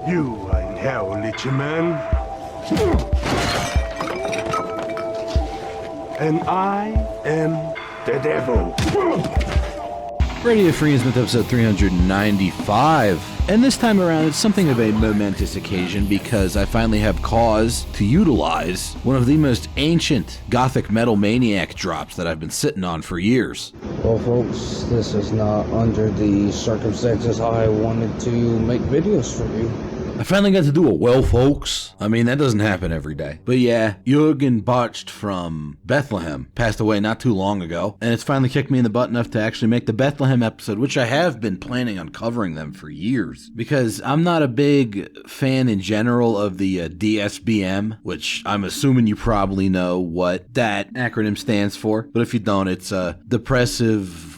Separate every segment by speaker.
Speaker 1: You are in hell, little man. And I am the devil.
Speaker 2: Radio Free Smith episode 395. And this time around, it's something of a momentous occasion because I finally have cause to utilize one of the most ancient Gothic Metal Maniac drops that I've been sitting on for years.
Speaker 3: Well, folks, this is not under the circumstances I wanted to make videos for you.
Speaker 2: I finally got to do a well, folks. I mean, that doesn't happen every day. But yeah, Jürgen Bartsch from Bethlehem passed away not too long ago, and it's finally kicked me in the butt enough to actually make the Bethlehem episode, which I have been planning on covering them for years, because I'm not a big fan in general of the DSBM, which I'm assuming you probably know what that acronym stands for, but if you don't, it's depressive...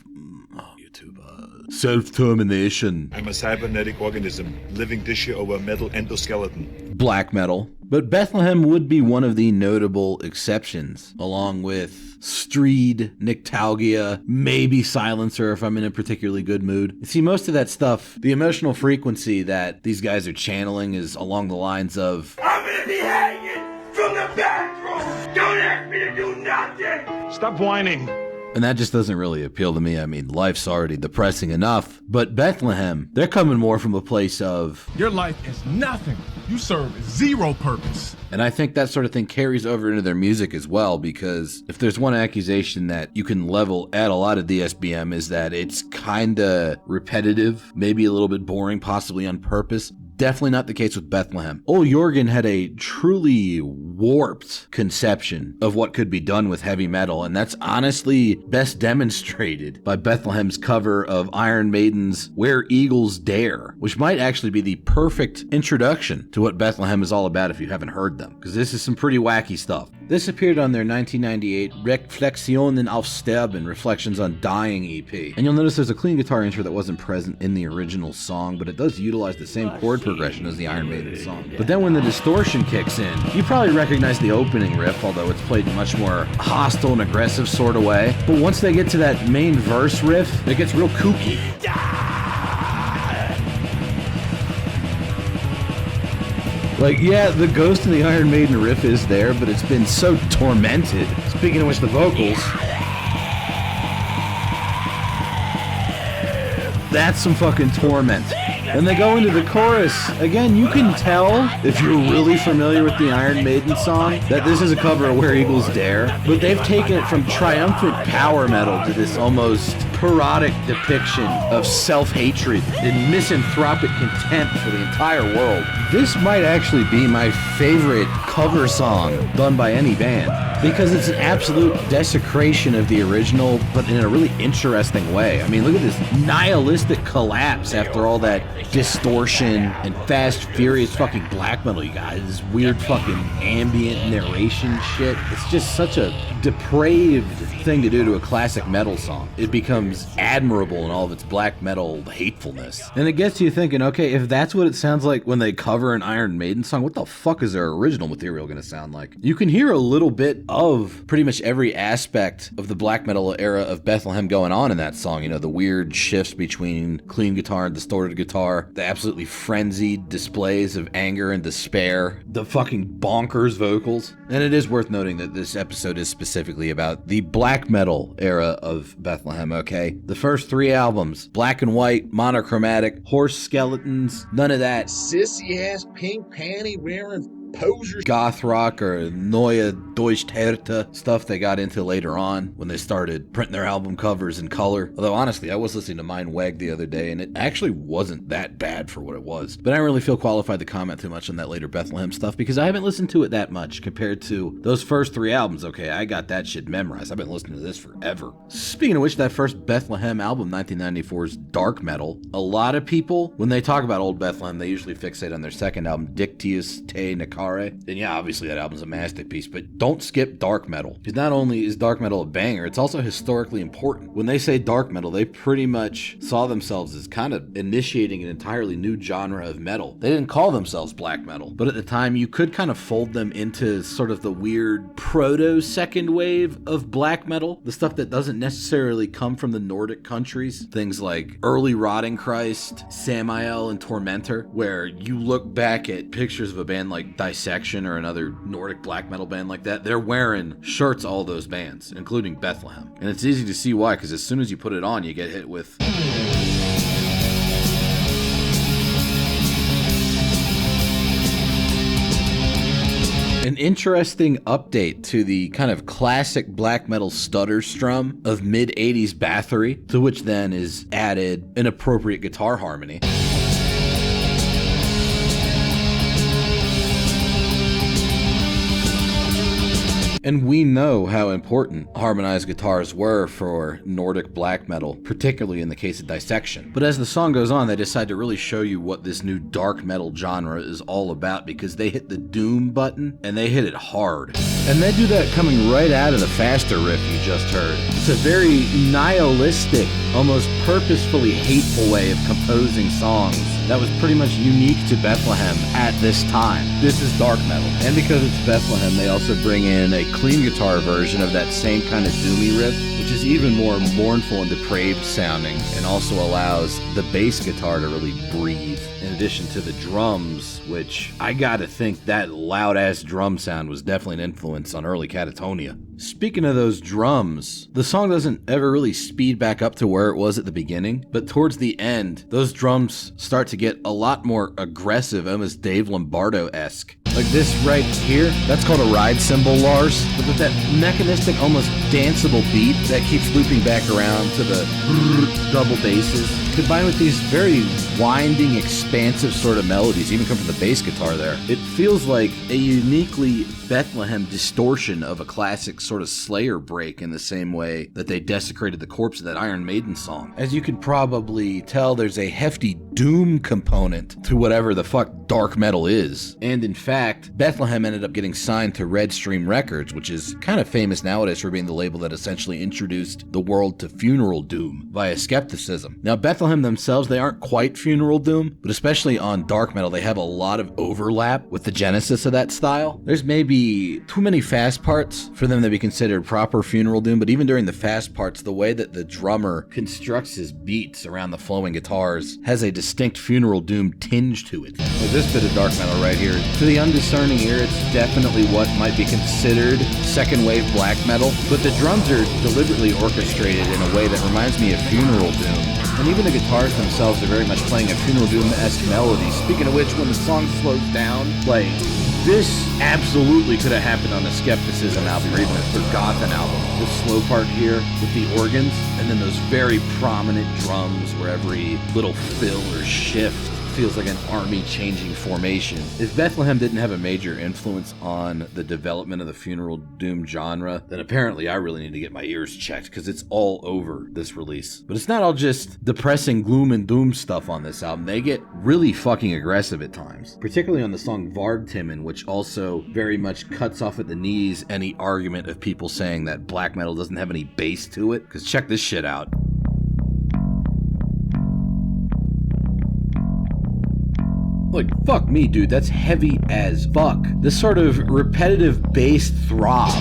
Speaker 2: self-termination.
Speaker 4: I'm a cybernetic organism, living tissue over metal endoskeleton.
Speaker 2: Black metal. But Bethlehem would be one of the notable exceptions, along with S.U.I.Z.I.D, Nictalgia, maybe Silencer if I'm in a particularly good mood. You see, most of that stuff, the emotional frequency that these guys are channeling is along the lines of,
Speaker 5: I'm gonna be hanging from the bathroom! Don't ask me to do nothing!
Speaker 4: Stop whining.
Speaker 2: and that just doesn't really appeal to me. I mean, life's already depressing enough. But Bethlehem, they're coming more from a place of,
Speaker 6: your life is nothing. You serve zero purpose.
Speaker 2: and I think that sort of thing carries over into their music as well, because if there's one accusation that you can level at a lot of DSBM is that it's kinda repetitive, maybe a little bit boring, possibly on purpose. Definitely not the case with Bethlehem. Old Jürgen had a truly warped conception of what could be done with heavy metal, and that's honestly best demonstrated by Bethlehem's cover of Iron Maiden's Where Eagles Dare, which might actually be the perfect introduction to what Bethlehem is all about if you haven't heard them, because this is some pretty wacky stuff. This appeared on their 1998 Reflexionen auf Sterben, Reflections on Dying EP. And you'll notice there's a clean guitar intro that wasn't present in the original song, but it does utilize the same chord progression as the Iron Maiden song. But then when the distortion kicks in, you probably recognize the opening riff, although it's played in a much more hostile and aggressive sort of way. But once they get to that main verse riff, it gets real kooky. Like, yeah, the ghost in the Iron Maiden riff is there, but it's been so tormented. Speaking of which, the vocals, that's some fucking torment. And they go into the chorus. Again, you can tell, if you're really familiar with the Iron Maiden song, that this is a cover of Where Eagles Dare, but they've taken it from triumphant power metal to this almost parodic depiction of self-hatred and misanthropic contempt for the entire world. This might actually be my favorite cover song done by any band, because it's an absolute desecration of the original, but in a really interesting way. I mean, look at this nihilistic collapse after all that distortion and fast, furious fucking black metal, you guys. This weird fucking ambient narration shit. It's just such a depraved thing to do to a classic metal song. It becomes admirable in all of its black metal hatefulness. And it gets you thinking, okay, if that's what it sounds like when they cover an Iron Maiden song, what the fuck is their original material gonna sound like? You can hear a little bit of pretty much every aspect of the black metal era of Bethlehem going on in that song. You know, the weird shifts between clean guitar and distorted guitar, the absolutely frenzied displays of anger and despair, the fucking bonkers vocals. And it is worth noting that this episode is specifically about the black metal era of Bethlehem, okay? The first three albums, black and white, monochromatic, horse skeletons, none of that
Speaker 7: Sissy ass pink panty wearing posers.
Speaker 2: goth rock or Neue Deutsche Härte stuff they got into later on when they started printing their album covers in color. Although honestly, I was listening to Mein Weg the other day and it actually wasn't that bad for what it was. But I don't really feel qualified to comment too much on that later Bethlehem stuff because I haven't listened to it that much compared to those first three albums. Okay, I got that shit memorized. I've been listening to this forever. Speaking of which, that first Bethlehem album, 1994's dark metal, a lot of people, when they talk about old Bethlehem, they usually fixate on their second album, Dictius Te Necare. Necare. And yeah, obviously that album's a masterpiece, but don't skip dark metal. Because not only is dark metal a banger, it's also historically important. When they say dark metal, they pretty much saw themselves as kind of initiating an entirely new genre of metal. They didn't call themselves black metal, but at the time you could kind of fold them into sort of the weird proto-second wave of black metal, the stuff that doesn't necessarily come from the Nordic countries, things like early Rotting Christ, Samael, and Tormentor, where you look back at pictures of a band like Dissection or another Nordic black metal band like that, they're wearing shirts all those bands, including Bethlehem. And it's easy to see why, because as soon as you put it on, you get hit with... An interesting update to the kind of classic black metal stutter strum of mid-80s Bathory, to which then is added an appropriate guitar harmony. And we know how important harmonized guitars were for Nordic black metal, particularly in the case of Dissection. But as the song goes on, they decide to really show you what this new dark metal genre is all about, because they hit the doom button, and they hit it hard. And they do that coming right out of the faster riff you just heard. It's a very nihilistic, almost purposefully hateful way of composing songs that was pretty much unique to Bethlehem at this time. This is dark metal. And because it's Bethlehem, they also bring in a clean guitar version of that same kind of doomy riff, which is even more mournful and depraved sounding, and also allows the bass guitar to really breathe, in addition to the drums, which I gotta think that loud-ass drum sound was definitely an influence on early Catatonia. Speaking of those drums, the song doesn't ever really speed back up to where it was at the beginning, but towards the end, those drums start to get a lot more aggressive, almost Dave Lombardo-esque. Like this right here, that's called a ride cymbal, Lars, but with that mechanistic, almost danceable beat that keeps looping back around to the double basses, combined with these very winding, expansive sort of melodies, even come from the bass guitar there. It feels like a uniquely Bethlehem distortion of a classic sort of Slayer break, in the same way that they desecrated the corpse of that Iron Maiden song. As you could probably tell, there's a hefty doom component to whatever the fuck dark metal is. And in fact, Bethlehem ended up getting signed to Red Stream Records, which is kind of famous nowadays for being the label that essentially introduced the world to funeral doom via skepticism. Now, Bethlehem themselves, they aren't quite funeral doom, but especially on dark metal, they have a lot of overlap with the genesis of that style. There's maybe too many fast parts for them to be considered proper funeral doom, but even during the fast parts, the way that the drummer constructs his beats around the flowing guitars has a distinct funeral doom tinge to it. Like this bit of dark metal right here, to the undiscerning ear, it's definitely what might be considered second wave black metal, but the drums are deliberately orchestrated in a way that reminds me of funeral doom. And even the guitars themselves are very much playing a funeral doom-esque melody. Speaking of which, when the song slows down, like, this absolutely could have happened on a Skepticism album or even a Forgotten album. The slow part here with the organs, and then those very prominent drums where every little fill or shift feels like an army changing formation. If Bethlehem didn't have a major influence on the development of the funeral doom genre, then apparently I really need to get my ears checked, because it's all over this release. But it's not all just depressing gloom and doom stuff on this album. They get really fucking aggressive at times, particularly on the song Vargtimmen, which also very much cuts off at the knees any argument of people saying that black metal doesn't have any bass to it, because check this shit out. Like, fuck me, dude, that's heavy as fuck. This sort of repetitive bass throb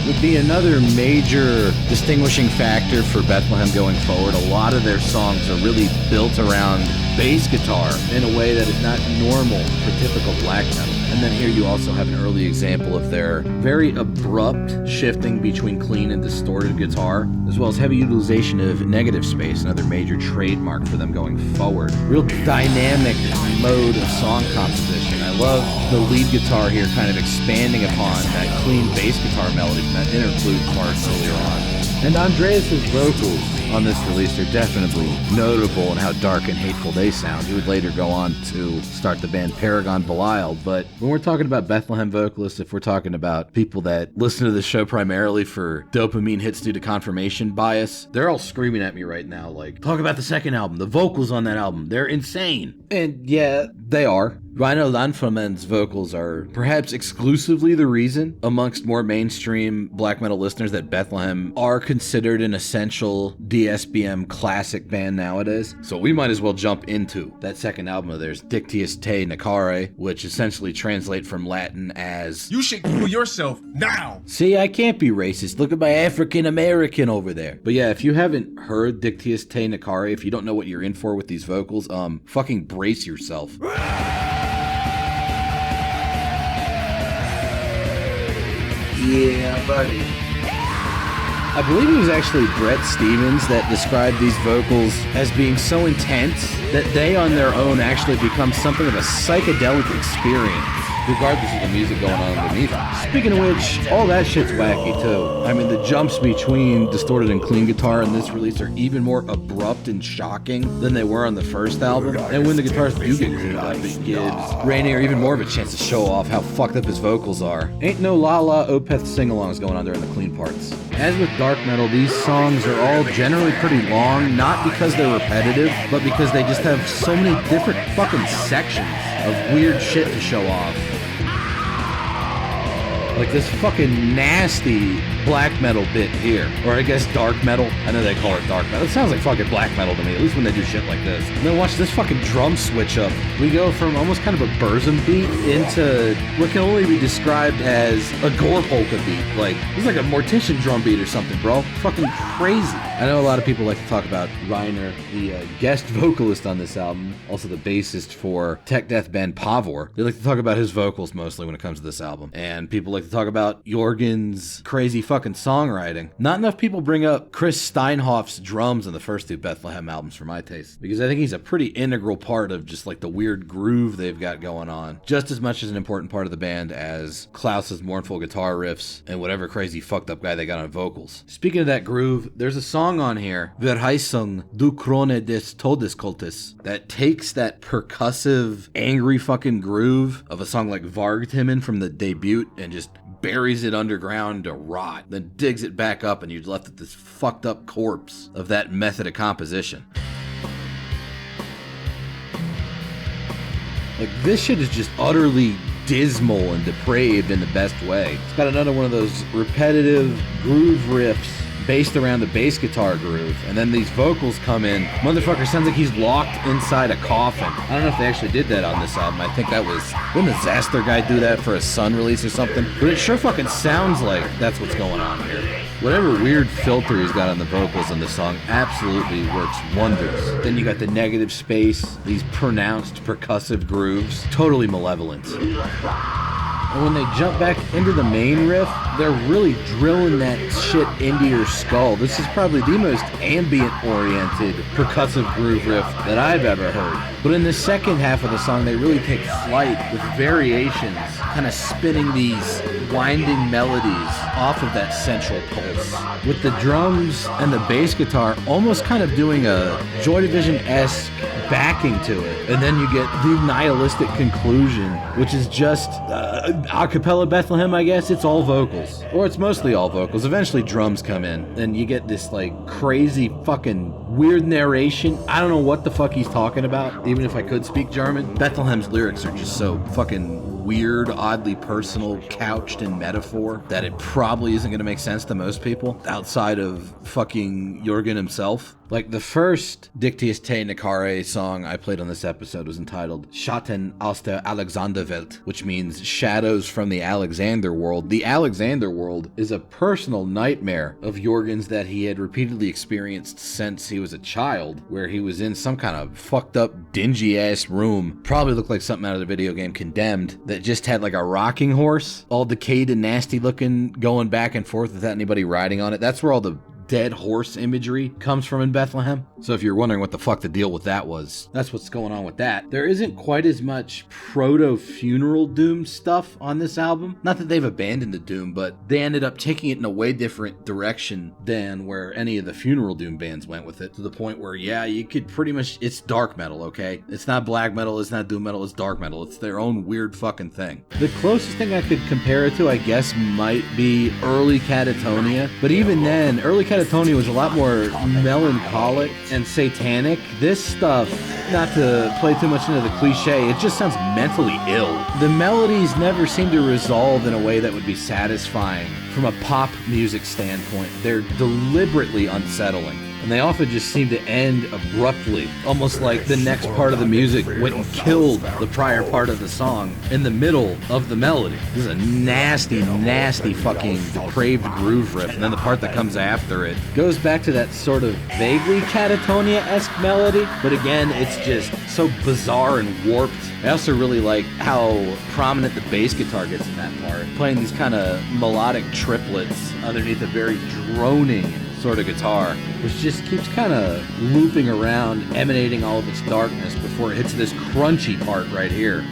Speaker 2: would be another major distinguishing factor for Bethlehem going forward. A lot of their songs are really built around bass guitar in a way that is not normal for typical black metal. And then here you also have an early example of their very abrupt shifting between clean and distorted guitar, as well as heavy utilization of negative space, another major trademark for them going forward. Real dynamic mode of song composition. I love the lead guitar here kind of expanding upon that clean bass guitar melody from that interlude part earlier on. And Andreas' vocals on this release are definitely notable in how dark and hateful they sound. He would later go on to start the band Paragon Belial, but when we're talking about Bethlehem vocalists, if we're talking about people that listen to the show primarily for dopamine hits due to confirmation bias, they're all screaming at me right now, like, talk about the second album, the vocals on that album, they're insane. And yeah, they are. Reiner Landfermann's vocals are perhaps exclusively the reason amongst more mainstream black metal listeners that Bethlehem are considered an essential DSBM classic band nowadays. So we might as well jump into that second album of theirs, Dictius Te Necare, which essentially translates from Latin as,
Speaker 6: You should kill yourself now.
Speaker 2: see, I can't be racist. Look at my African American over there. But yeah, if you haven't heard Dictius Te Necare, if you don't know what you're in for with these vocals, fucking brace yourself.
Speaker 3: Yeah, buddy.
Speaker 2: I believe it was actually Brett Stevens that described these vocals as being so intense that they on their own actually become something of a psychedelic experience, regardless of the music going on underneath them. Speaking of which, all that shit's wacky too. I mean, the jumps between distorted and clean guitar in this release are even more abrupt and shocking than they were on the first album. And when the guitars do get cleaned up, it gives Rainier even more of a chance to show off how fucked up his vocals are. Ain't no La La Opeth sing-alongs going on during the clean parts. As with dark metal, these songs are all generally pretty long, not because they're repetitive, but because they just have so many different fucking sections of weird shit to show off. Like this fucking nasty black metal bit here. Or I guess dark metal. I know they call it dark metal. It sounds like fucking black metal to me, at least when they do shit like this. And then watch this fucking drum switch up. We go from almost kind of a Burzum beat into what can only be described as a gore polka beat. Like, it's like a Mortician drum beat or something, bro. Fucking crazy. I know a lot of people like to talk about Reiner, the guest vocalist on this album, also the bassist for tech death band Pavor. They like to talk about his vocals mostly when it comes to this album. And people like to talk about Jürgen's crazy fucking songwriting. Not enough people bring up Chris Steinhoff's drums in the first two Bethlehem albums for my taste, because I think he's a pretty integral part of just like the weird groove they've got going on. Just as much as an important part of the band as Klaus's mournful guitar riffs and whatever crazy fucked up guy they got on vocals. Speaking of that groove, there's a song on here, Verheißung du Krone des Todeskultes, that takes that percussive, angry fucking groove of a song like Vargtimmen from the debut and just buries it underground to rot, then digs it back up and you're left with this fucked up corpse of that method of composition. Like, this shit is just utterly dismal and depraved in the best way. It's got another one of those repetitive groove riffs based around the bass guitar groove, and then these vocals come in. Motherfucker sounds like he's locked inside a coffin. I don't know if they actually did that on this album. I think that was, wouldn't the Zaster guy do that for a Sun release or something? But it sure fucking sounds like that's what's going on here. Whatever weird filter he's got on the vocals in this song absolutely works wonders. Then you got the negative space, these pronounced percussive grooves, totally malevolent. And when they jump back into the main riff, they're really drilling that shit into your skull. This is probably the most ambient-oriented percussive groove riff that I've ever heard. But in the second half of the song, they really take flight with variations, kind of spinning these winding melodies off of that central pulse, with the drums and the bass guitar almost kind of doing a Joy Division-esque backing to it. And then you get the nihilistic conclusion, which is just a cappella Bethlehem, I guess. It's all vocals, or it's mostly all vocals. Eventually drums come in and you get this like crazy fucking weird narration. I don't know what the fuck he's talking about, even if I could speak German. Bethlehem's lyrics are just so fucking weird, oddly personal, couched in metaphor that it probably isn't going to make sense to most people outside of fucking Jürgen himself. Like, the first Dictius Te Necare song I played on this episode was entitled Schatten aus der Alexanderwelt, which means shadows from the Alexander world. The Alexander world is a personal nightmare of Jürgen's that he had repeatedly experienced since he was a child, where he was in some kind of fucked up, dingy ass room, probably looked like something out of the video game Condemned, that just had like a rocking horse, all decayed and nasty looking, going back and forth without anybody riding on it. That's where all the dead horse imagery comes from in Bethlehem. So if you're wondering what the fuck the deal with that was, that's what's going on with that. There isn't quite as much proto-funeral doom stuff on this album. Not that they've abandoned the doom, but they ended up taking it in a way different direction than where any of the funeral doom bands went with it, to the point where, yeah, you could pretty much, it's dark metal, okay? It's not black metal, it's not doom metal, it's dark metal. It's their own weird fucking thing. The closest thing I could compare it to, I guess, might be early Catatonia, but even then, early Catatonia was a lot more melancholic and satanic. This stuff, not to play too much into the cliche, it just sounds mentally ill. The melodies never seem to resolve in a way that would be satisfying from a pop music standpoint. They're deliberately unsettling. And they often just seem to end abruptly, almost like the next part of the music went and killed the prior part of the song in the middle of the melody. This is a nasty, nasty fucking depraved groove riff, and then the part that comes after it goes back to that sort of vaguely Catatonia-esque melody, but again, it's just so bizarre and warped. I also really like how prominent the bass guitar gets in that part, playing these kind of melodic triplets underneath a very droning sort of guitar, which just keeps kind of looping around, emanating all of its darkness before it hits this crunchy part right here.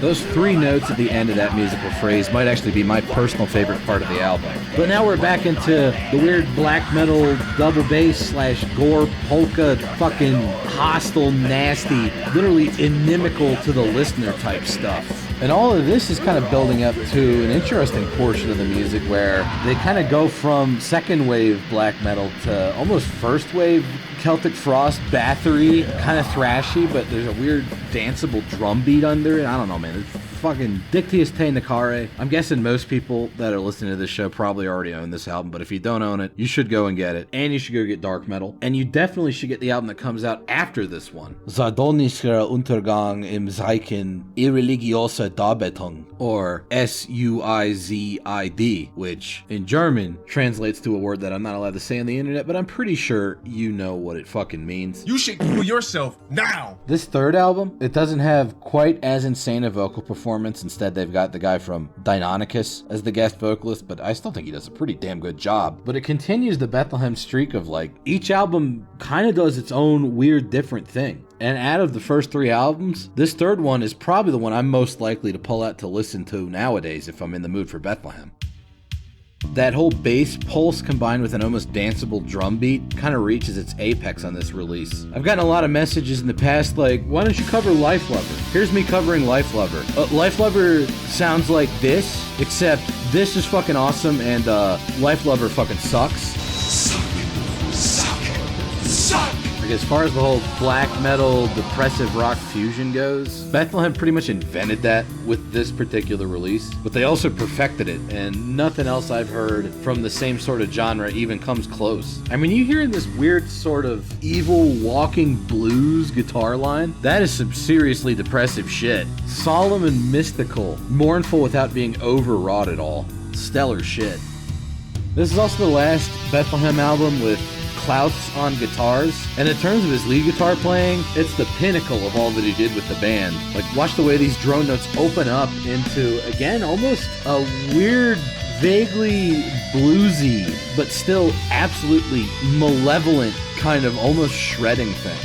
Speaker 2: Those three notes at the end of that musical phrase might actually be my personal favorite part of the album. But now we're back into the weird black metal double bass slash gore polka fucking hostile, nasty, literally inimical to the listener type stuff. And all of this is kind of building up to an interesting portion of the music where they kind of go from second wave black metal to almost first wave Celtic Frost, Bathory, kind of thrashy, but there's a weird danceable drum beat under it. I don't know, man. It's fucking Dictius Te Necare. I'm guessing most people that are listening to this show probably already own this album, but if you don't own it, you should go and get it. And you should go get dark metal. And you definitely should get the album that comes out after this one. Sardonischer Untergang im Zeichen irreligioser Darbietung, or S.U.I.Z.I.D, which in German translates to a word that I'm not allowed to say on the internet, but I'm pretty sure you know what it fucking means.
Speaker 6: You should Google yourself now.
Speaker 2: This third album, it doesn't have quite as insane a vocal performance. Instead, they've got the guy from Deinonychus as the guest vocalist, but I still think he does a pretty damn good job. But it continues the Bethlehem streak of, like, each album kind of does its own weird different thing. And out of the first three albums, this third one is probably the one I'm most likely to pull out to listen to nowadays if I'm in the mood for Bethlehem. That whole bass pulse combined with an almost danceable drum beat kind of reaches its apex on this release. I've gotten a lot of messages in the past like, why don't you cover Life Lover? Here's me covering Life Lover. Life Lover sounds like this, except this is fucking awesome and Life Lover fucking sucks. Suck! Like, as far as the whole black metal, depressive rock fusion goes, Bethlehem pretty much invented that with this particular release, but they also perfected it, and nothing else I've heard from the same sort of genre even comes close. I mean, you hear this weird sort of evil walking blues guitar line? That is some seriously depressive shit. Solemn and mystical, mournful without being overwrought at all. Stellar shit. This is also the last Bethlehem album with Klaus on guitars, and in terms of his lead guitar playing, it's the pinnacle of all that he did with the band. Like, watch the way these drone notes open up into, again, almost a weird, vaguely bluesy, but still absolutely malevolent kind of almost shredding thing.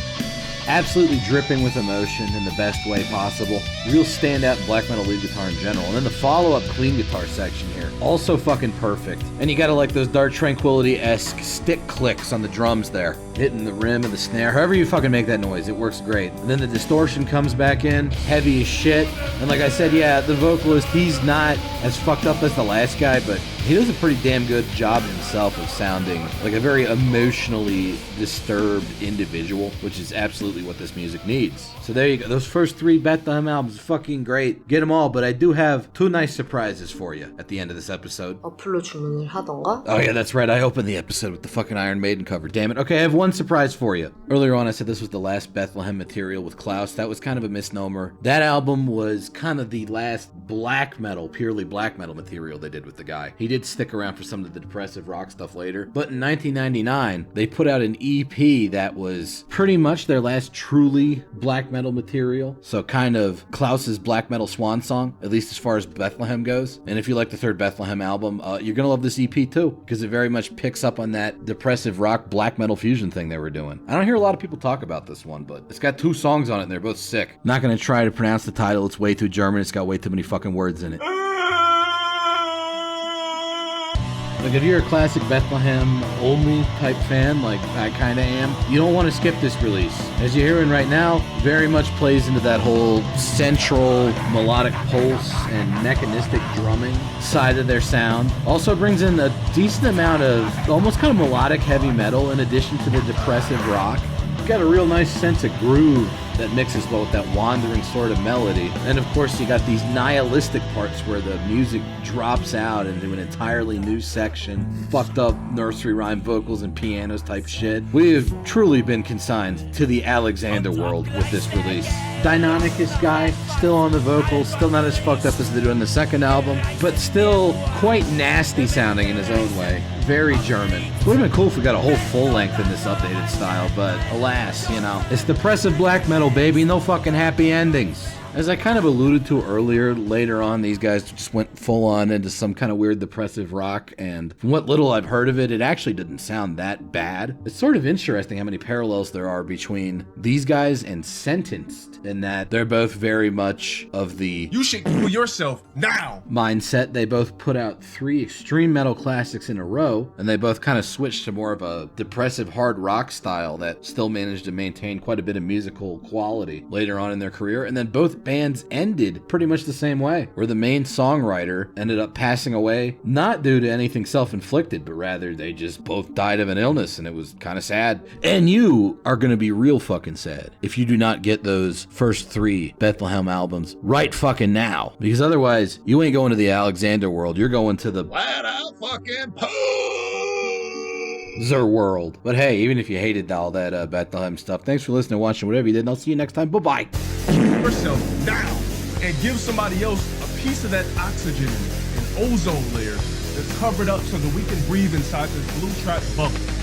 Speaker 2: Absolutely dripping with emotion in the best way possible. Real standout black metal lead guitar in general. And then the follow-up clean guitar section here. Also fucking perfect. And you gotta like those Dark Tranquility-esque stick clicks on the drums there. Hitting the rim and the snare. However you fucking make that noise, it works great. And then the distortion comes back in. Heavy as shit. And like I said, yeah, the vocalist, he's not as fucked up as the last guy, but he does a pretty damn good job himself of sounding like a very emotionally disturbed individual, which is absolutely what this music needs. So there you go. Those first three Bethlehem albums are fucking great. Get them all, but I do have two nice surprises for you at the end of this episode.
Speaker 8: 어플로 주문을 하던가?
Speaker 2: Oh yeah, that's right. I opened the episode with the fucking Iron Maiden cover. Damn it. Okay, I have one surprise for you. Earlier on, I said this was the last Bethlehem material with Klaus. That was kind of a misnomer. That album was kind of the last black metal, purely black metal material they did with the guy. He did stick around for some of the depressive rock stuff later. But in 1999, they put out an EP that was pretty much their last truly black metal material. So kind of Klaus's black metal swan song, at least as far as Bethlehem goes. And if you like the third Bethlehem album, you're gonna love this EP too, because it very much picks up on that depressive rock black metal fusion thing they were doing. I don't hear a lot of people talk about this one, but it's got 2 songs on it and they're both sick. Not gonna try to pronounce the title, it's way too German, it's got way too many fucking words in it. Like, if you're a classic Bethlehem only type fan, like I kinda am, you don't want to skip this release. As you're hearing right now, very much plays into that whole central melodic pulse and mechanistic drumming side of their sound. Also brings in a decent amount of almost kind of melodic heavy metal in addition to the depressive rock. Got a real nice sense of groove that mixes well with that wandering sort of melody. And of course you got these nihilistic parts where the music drops out into an entirely new section, fucked up nursery rhyme vocals and pianos type shit. We have truly been consigned to the Alexander world with this release. Deinonychus guy, still on the vocals, still not as fucked up as they do in the second album, but still quite nasty sounding in his own way. Very German. Would have been cool if we got a whole full length in this updated style, but alas, you know, it's depressive black metal, baby, no fucking happy endings. As I kind of alluded to earlier, later on, these guys just went full on into some kind of weird depressive rock, and from what little I've heard of it, it actually didn't sound that bad. It's sort of interesting how many parallels there are between these guys and Sentenced, in that they're both very much of the
Speaker 6: You should kill yourself now
Speaker 2: mindset. They both put out 3 extreme metal classics in a row, and they both kind of switched to more of a depressive hard rock style that still managed to maintain quite a bit of musical quality later on in their career. And then both bands ended pretty much the same way, where the main songwriter ended up passing away, not due to anything self-inflicted, but rather they just both died of an illness, and it was kind of sad. And you are going to be real fucking sad if you do not get those first 3 Bethlehem albums right fucking now, because otherwise you ain't going to the Alexander world, you're going to the
Speaker 7: Flat out fucking
Speaker 2: Zer world. But hey, even if you hated all that Bethlehem stuff, thanks for listening, watching, whatever you did, and I'll see you next time. Bye-bye.
Speaker 6: kill yourself now and give somebody else a piece of that oxygen and ozone layer that's covered up so that we can breathe inside this blue trash bubble.